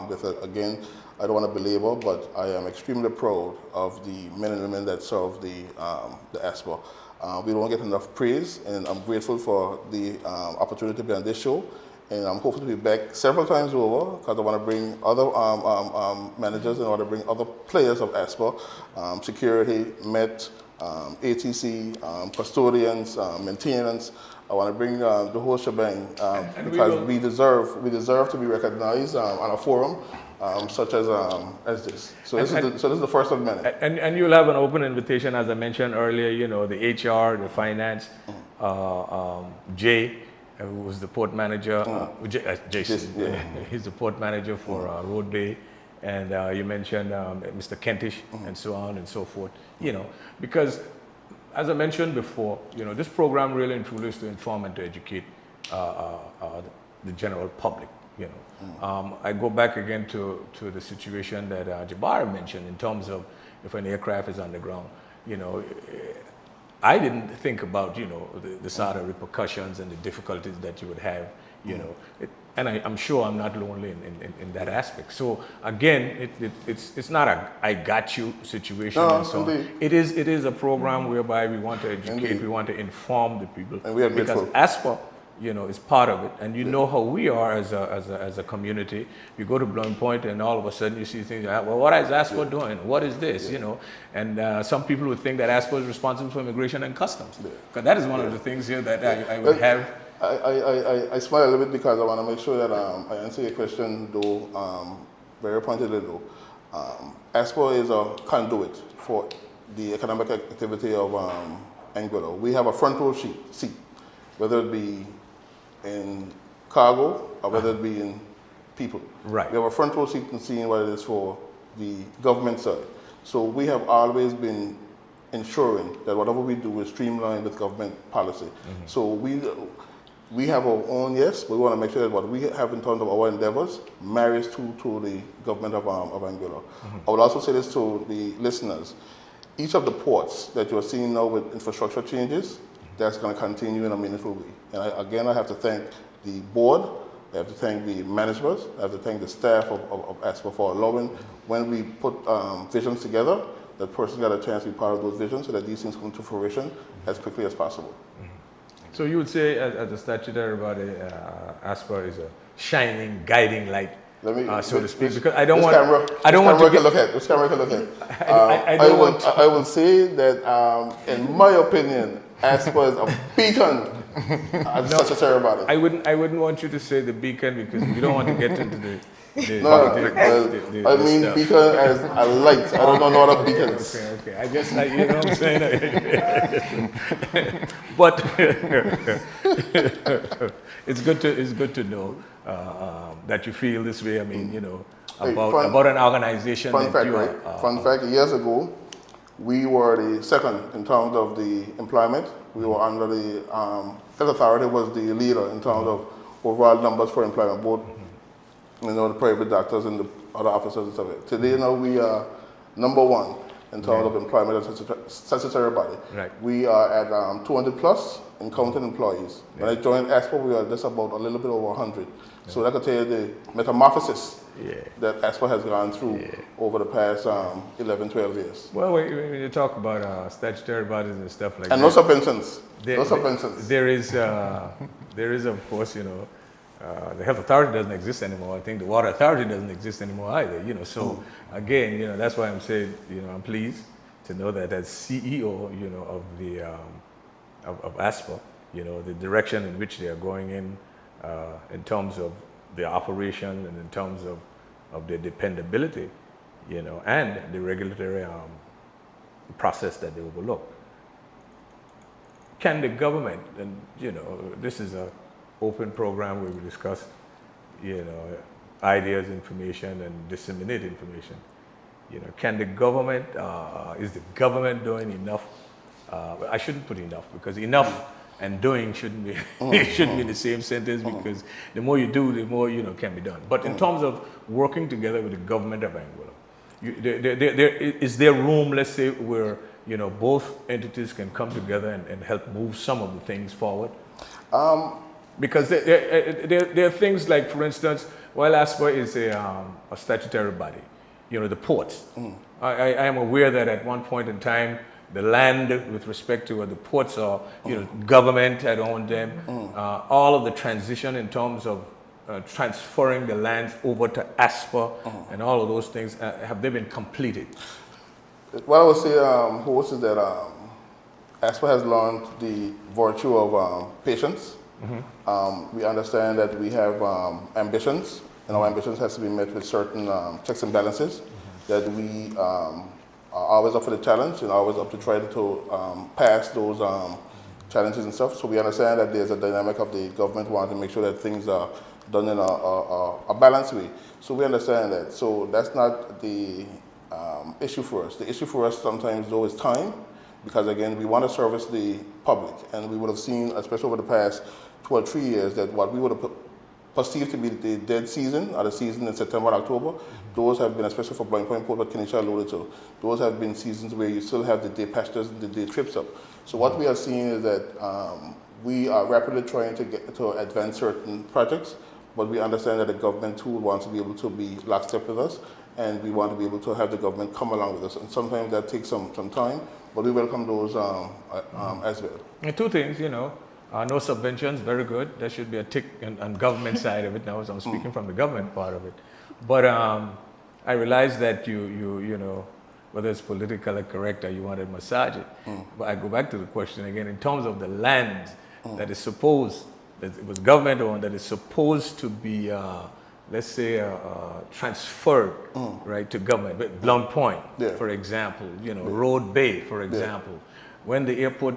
with it. Again, I don't want to belabor, but I am extremely proud of the men and women that serve the ASPA. We don't get enough praise, and I'm grateful for the opportunity to be on this show. And I'm hoping to be back several times over, because I want to bring other managers and I want to bring other players of ASPA, security, Met, ATC, custodians, maintenance. I want to bring the whole shebang because we deserve to be recognized on a forum such as this. So this is the first of many. And you'll have an open invitation, as I mentioned earlier. You know, the HR, the finance, Jay, who was the port manager, Jason. He's the port manager for Road Bay, and you mentioned Mr. Kentish, and so on and so forth. You know, because as I mentioned before, you know, this program really and truly is to inform and to educate the general public. You know, I go back again to the situation that Jabari mentioned in terms of if an aircraft is underground. You know, I didn't think about, you know, the sort of repercussions and the difficulties that you would have. You know, and I'm sure I'm not lonely in that aspect. So again, it's not a I got you situation. No, and so on. It is a program whereby we want to educate, we want to inform the people, and we are because grateful. ASPA, you know, is part of it, and you know how we are as a community. You go to Blowing Point, and all of a sudden you see things like, well, what is ASPA doing? What is this? You know, and some people would think that ASPA is responsible for immigration and customs, because that is one of the things here that I would have. I smile a little bit because I want to make sure that I answer your question, though very pointedly, though. ASPA is a conduit for the economic activity of Anguilla. We have a front row seat, whether it be in cargo or whether it be in people. Right. We have a front row seat in seeing what it is for the government side. So we have always been ensuring that whatever we do is streamlined with government policy. So we have our own, yes, but we want to make sure that what we have in terms of our endeavors marries to the government of Anguilla. I would also say this to the listeners. Each of the ports that you're seeing now with infrastructure changes, that's going to continue in a meaningful way. And again, I have to thank the board I have to thank the managers. I have to thank the staff of ASPA for allowing, when we put visions together, that person got a chance to be part of those visions so that these things come to fruition as quickly as possible. So you would say, as a statutory body, ASPA is a shining, guiding light, so to speak. Because I don't want to get. Which camera can look at? I will say that, in my opinion, ASPA is a beacon as a statutory body. I wouldn't want you to say the beacon because you don't want to get into the I mean stuff. beacon as a light. I don't know a lot of beacons. Okay. I guess you know what I'm saying. But it's good to know that you feel this way. I mean, you know, about an organization. Fun fact, years ago, we were the second in terms of the employment. We were under the Health Authority was the leader in terms of overall numbers for employment, both the private doctors and the other officers and stuff. Today, now we are number one in terms of employment as a statutory body. Right. We are at 200 plus in counting employees. When I joined ASPA, we are just about a little bit over 100. So that could tell you the metamorphosis that ASPA has gone through over the past 11, 12 years. Well, when you talk about statutory bodies and stuff like and that. No subventions. There is, of course, you know, the Health Authority doesn't exist anymore. I think the Water Authority doesn't exist anymore either, you know. So again, you know, that's why I'm saying, you know, I'm pleased to know that as CEO, you know, of the of ASPA, you know, the direction in which they are going in terms of their operation and in terms of their dependability, you know, and the regulatory process that they overlook. Can the government, and you know, this is an open program where we discuss, you know, ideas, information, and disseminate information. You know, can the government, is the government doing enough? I shouldn't put enough because enough and doing shouldn't be shouldn't be in the same sentence because the more you do, the more, you know, can be done. But in terms of working together with the government of Anguilla, is there room, let's say, where, you know, both entities can come together and help move some of the things forward? Because there are things like, for instance, while ASPA is a statutory body, you know, the ports. I am aware that at one point in time, the land with respect to where the ports are, you know, government had owned them. All of the transition in terms of transferring the lands over to ASPA and all of those things, have they been completed? What I would say, Host, is that ASPA has learned the virtue of patience. We understand that we have ambitions, and our ambitions has to be met with certain checks and balances, that we are always up for the challenge and always up to try to pass those challenges and stuff. So we understand that there's a dynamic of the government wanting to make sure that things are done in a balanced way. So we understand that. So that's not the issue for us. The issue for us sometimes, though, is time, because again, we want to service the public, and we would have seen, especially over the past 2 or 3 years, that what we would have perceived to be the dead season, or the season in September and October, those have been, especially for Blind Point Port, what Kinisha alluded to, those have been seasons where you still have the day passengers and the day trips up. So what we are seeing is that we are rapidly trying to get to advance certain projects, but we understand that the government too wants to be able to be lockstep with us, and we want to be able to have the government come along with us. And sometimes that takes some time, but we welcome those as well. And two things, you know, no subventions, very good. There should be a tick on government side of it now, as I'm speaking from the government part of it. But I realize that you know, whether it's politically correct or you want to massage it. But I go back to the question again, in terms of the land that is supposed, that it was government owned, that is supposed to be, let's say, transferred, right, to government. But Blunt Point, for example, you know, Road Bay, for example. When the airport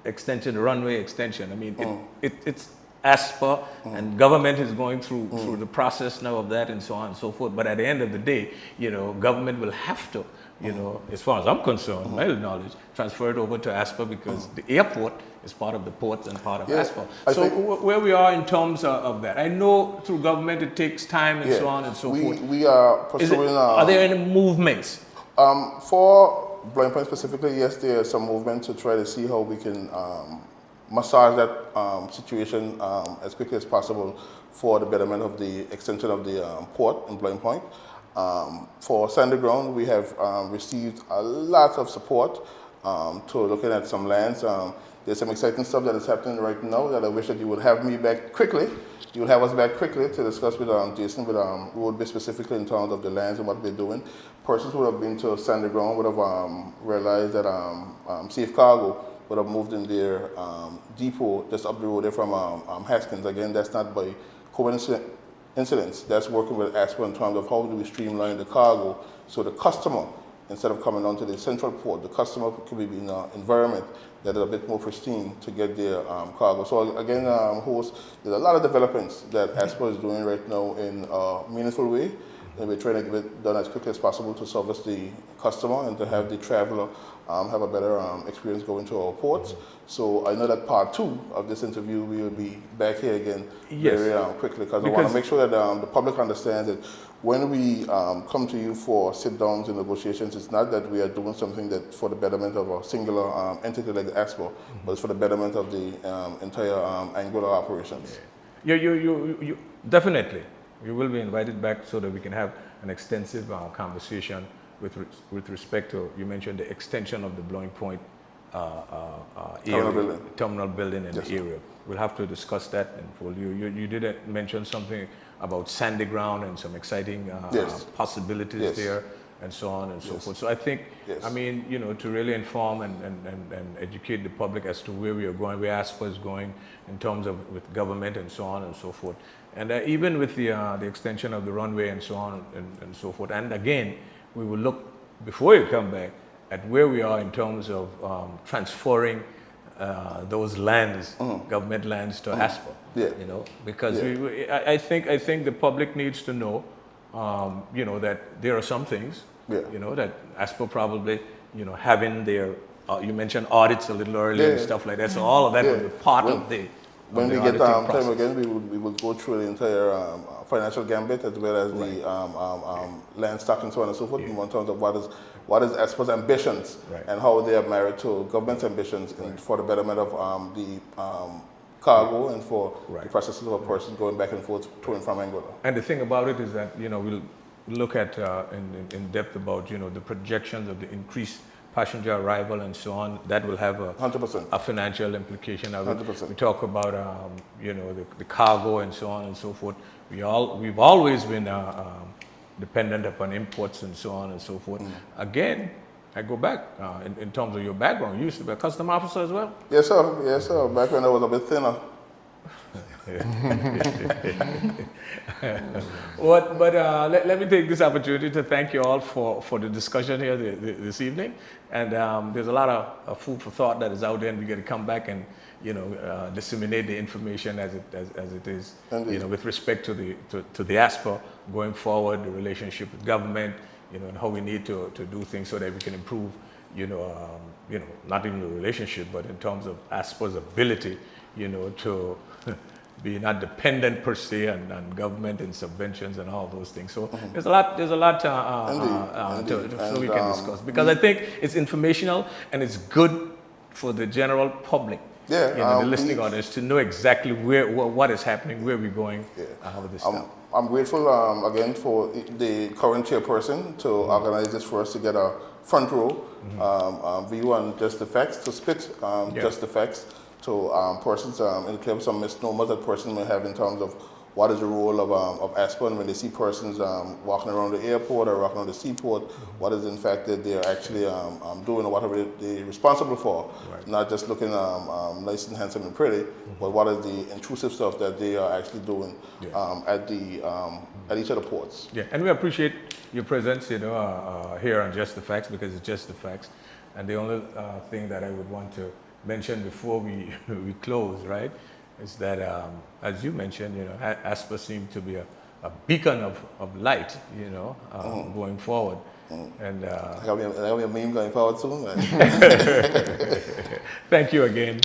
extension, runway extension, I mean, it's ASPA, and government is going through the process now of that and so on and so forth. But at the end of the day, you know, government will have to, you know, as far as I'm concerned, my knowledge, transfer it over to ASPA because the airport is part of the ports and part of ASPA. So where we are in terms of that, I know through government it takes time and so on and so forth. We are pursuing. Are there any movements? For Blind Point specifically, yes, there is some movement to try to see how we can massage that situation as quickly as possible for the betterment of the extension of the port in Blind Point. For Sandy Ground, we have received a lot of support to looking at some lands. There's some exciting stuff that is happening right now that I wish that you would have me back quickly. You would have us back quickly to discuss with Jason, with Roadbay specifically in terms of the lands and what they're doing. Persons who have been to Sandy Ground would have realized that Safe Cargo would have moved in their depot just up the road there from Haskins. Again, that's not by coincidence. That's working with ASPA in terms of how do we streamline the cargo so the customer, instead of coming onto the central port, the customer could be in an environment that is a bit more pristine to get their cargo. So again, host, there's a lot of developments that ASPA is doing right now in a meaningful way. And we're trying to get it done as quickly as possible to service the customer and to have the traveler have a better experience going to our ports. So I know that part 2 of this interview, we will be back here again very quickly because I want to make sure that the public understands that when we come to you for sit-downs and negotiations, it's not that we are doing something that for the betterment of a singular entity like the ASPA, but it's for the betterment of the entire Anguilla operations. You definitely. You will be invited back so that we can have an extensive conversation with respect to, you mentioned the extension of the Blowing Point terminal building in the area. We'll have to discuss that in full. You did mention something about Sandy Ground and some exciting possibilities there and so on and so forth. So I think, I mean, you know, to really inform and educate the public as to where we are going, where ASPA is going in terms of with government and so on and so forth. And even with the extension of the runway and so on and so forth. And again, we will look, before you come back, at where we are in terms of transferring those lands, government lands to ASPA. You know, because I think the public needs to know, you know, that there are some things, you know, that ASPA probably, you know, having their, you mentioned audits a little earlier and stuff like that. So all of that will be part of the when we get time again, we will go through the entire financial gambit as well as the land stock and so on and so forth in terms of what is ASPA's ambitions and how they are married to government's ambitions for the betterment of the cargo and for the processes of a person going back and forth to and from Anguilla. And the thing about it is that, you know, we'll look at in depth about, you know, the projections of the increased passenger arrival and so on. That will have a 100%. A financial implication of it. 100%. We talk about, you know, the cargo and so on and so forth. We've always been dependent upon imports and so on and so forth. Again, I go back in terms of your background. You used to be a custom officer as well? Yes, sir. Yes, sir. Back when I was a bit thinner. But let me take this opportunity to thank you all for the discussion here this evening. And there's a lot of food for thought that is out there, and we got to come back and, you know, disseminate the information as it is, you know, with respect to the ASPA going forward, the relationship with government, you know, and how we need to do things so that we can improve, you know, not even the relationship, but in terms of ASPA's ability, you know, to be not dependent per se on government and subventions and all those things. So there's a lot so we can discuss, because I think it's informational and it's good for the general public, you know, the listening audience, to know exactly what is happening, where we're going with this stuff. I'm grateful again for the current chairperson to organize this for us to get a front row view on just the facts, to spit just the facts to persons in the clear some misnomers that persons may have in terms of what is the role of ASPA, and when they see persons walking around the airport or walking around the seaport, what is in fact that they're actually doing or whatever they're responsible for. Not just looking nice and handsome and pretty, but what is the intrusive stuff that they are actually doing at each of the ports. And we appreciate your presence, you know, here on Just the Facts, because it's just the facts. And the only thing that I would want to mention before we close, right, is that as you mentioned, you know, ASPA seemed to be a beacon of light, you know, going forward. And that'll be a meme going forward soon. Thank you again.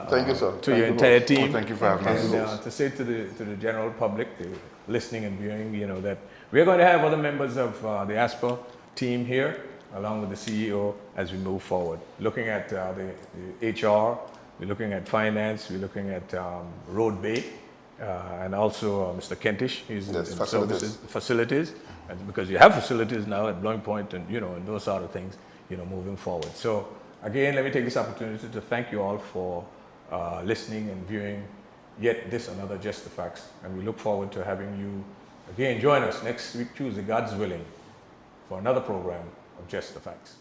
Thank you, sir. To your entire team. Well, thank you for having us. And to say to the general public, the listening and viewing, you know, that we're going to have other members of the ASPA team here, along with the CEO, as we move forward, looking at the HR, we're looking at finance, we're looking at Road Bay, and also Mr. Kentish, he's Yes, in facilities. services, facilities, and because you have facilities now at Blowing Point and, and those sort of things, moving forward. So again, let me take this opportunity to thank you all for listening and viewing yet this another Just the Facts. And we look forward to having you again join us next week, Tuesday, God's willing, for another program of Just the Facts.